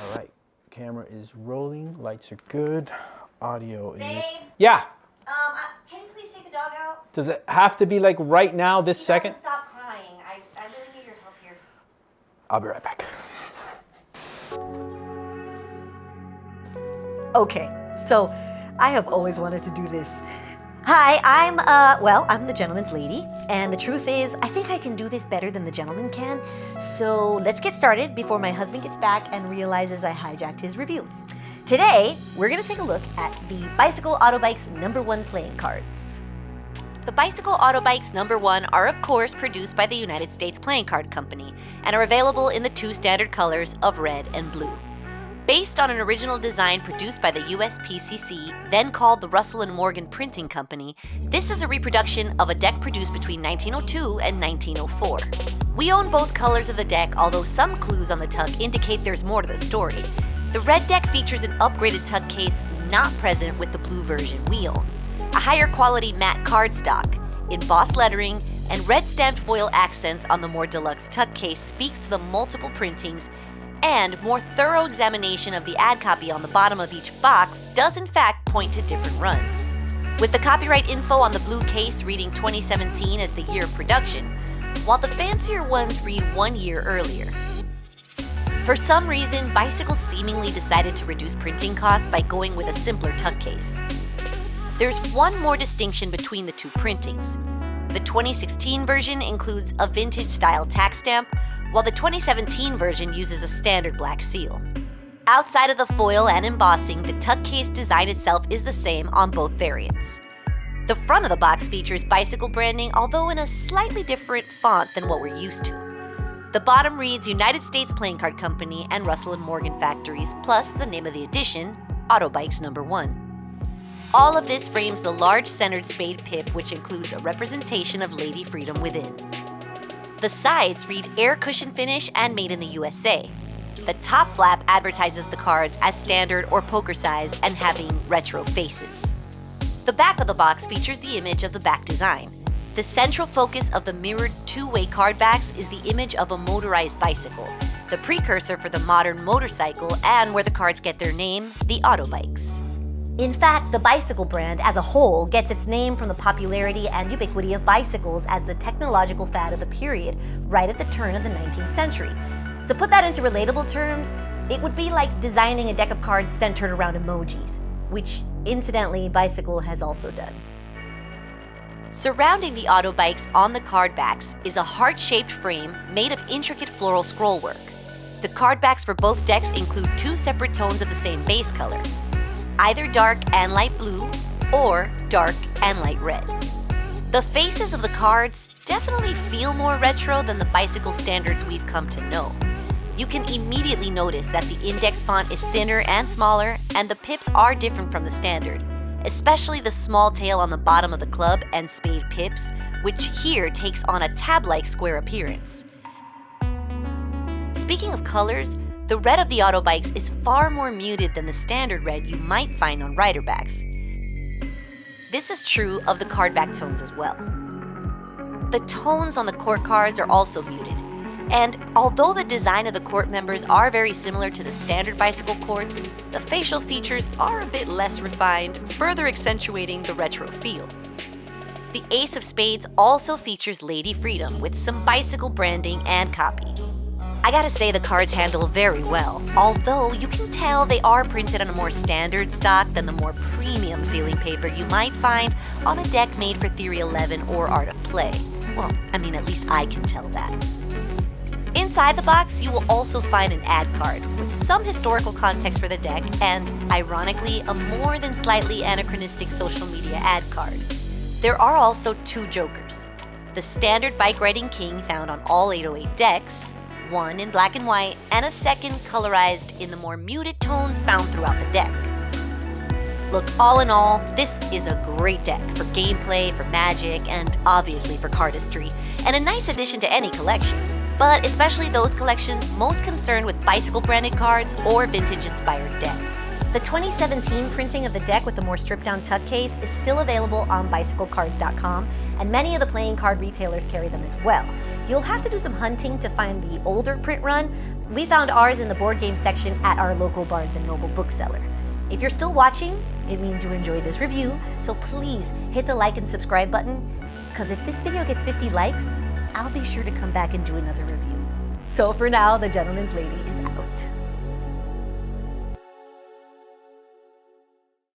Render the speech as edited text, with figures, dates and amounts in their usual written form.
All right, camera is rolling, lights are good, audio Babe, is... Yeah, can you please take the dog out? does it have to be like right now, this He second? doesn't stop crying. I really need your help here. I'll be right back. Okay, so I have always wanted to do this. Hi, I'm the gentleman's lady, and the truth is, I think I can do this better than the gentleman can. So let's get started before my husband gets back and realizes I hijacked his review. Today, we're gonna take a look at the Bicycle Autobikes #1 playing cards. The Bicycle Autobikes #1 are of course produced by the United States Playing Card Company and are available in the two standard colors of red and blue. Based on an original design produced by the USPCC, then called the Russell & Morgan Printing Company, this is a reproduction of a deck produced between 1902 and 1904. We own both colors of the deck, although some clues on the tug indicate there's more to the story. The red deck features an upgraded tug case not present with the blue version we own, a higher quality matte cardstock, embossed lettering, and red stamped foil accents on the more deluxe tug case speaks to the multiple printings, and more thorough examination of the ad copy on the bottom of each box does in fact point to different runs. With the copyright info on the blue case reading 2017 as the year of production, while the fancier ones read 1 year earlier. For some reason, Bicycle seemingly decided to reduce printing costs by going with a simpler tug case. There's one more distinction between the two printings. The 2016 version includes a vintage-style tack stamp, while the 2017 version uses a standard black seal. Outside of the foil and embossing, the tug case design itself is the same on both variants. The front of the box features Bicycle branding, although in a slightly different font than what we're used to. The bottom reads United States Playing Card Company and Russell & Morgan Factories, plus the name of the edition, Autobikes #1. All of this frames the large centered Spade pip, which includes a representation of Lady Freedom within. The sides read air cushion finish and made in the USA. The top flap advertises the cards as standard or poker size and having retro faces. The back of the box features the image of the back design. The central focus of the mirrored two-way card backs is the image of a motorized bicycle, the precursor for the modern motorcycle and where the cards get their name, the Autobikes. In fact, the Bicycle brand as a whole gets its name from the popularity and ubiquity of bicycles as the technological fad of the period, right at the turn of the 19th century. To put that into relatable terms, it would be like designing a deck of cards centered around emojis, which, incidentally, Bicycle has also done. Surrounding the Autobikes on the card backs is a heart-shaped frame made of intricate floral scroll work. The card backs for both decks include two separate tones of the same base color, either dark and light blue or dark and light red. The faces of the cards definitely feel more retro than the Bicycle standards we've come to know. You can immediately notice that the index font is thinner and smaller, and the pips are different from the standard, especially the small tail on the bottom of the club and Spade pips, which here takes on a tab-like square appearance. Speaking of colors, the red of the Autobikes is far more muted than the standard red you might find on rider backs. This is true of the card back tones as well. The tones on the court cards are also muted, and although the design of the court members are very similar to the standard Bicycle courts, the facial features are a bit less refined, further accentuating the retro feel. The Ace of Spades also features Lady Freedom with some Bicycle branding and copy. I gotta say the cards handle very well, although you can tell they are printed on a more standard stock than the more premium feeling paper you might find on a deck made for Theory 11 or Art of Play. Well, I mean, at least I can tell that. Inside the box, you will also find an ad card with some historical context for the deck and, ironically, a more than slightly anachronistic social media ad card. There are also two jokers. The standard bike riding king found on all 808 decks, one in black and white, and a second colorized in the more muted tones found throughout the deck. Look, all in all, this is a great deck for gameplay, for magic, and obviously for cardistry, and a nice addition to any collection. but especially those collections most concerned with bicycle-branded cards or vintage-inspired decks. The 2017 printing of the deck with the more stripped-down tuck case is still available on bicyclecards.com, and many of the playing card retailers carry them as well. You'll have to do some hunting to find the older print run. We found ours in the board game section at our local Barnes & Noble bookseller. If you're still watching, it means you enjoyed this review, so please hit the like and subscribe button, because if this video gets 50 likes, I'll be sure to come back and do another review. So for now, the Gentleman's Lady is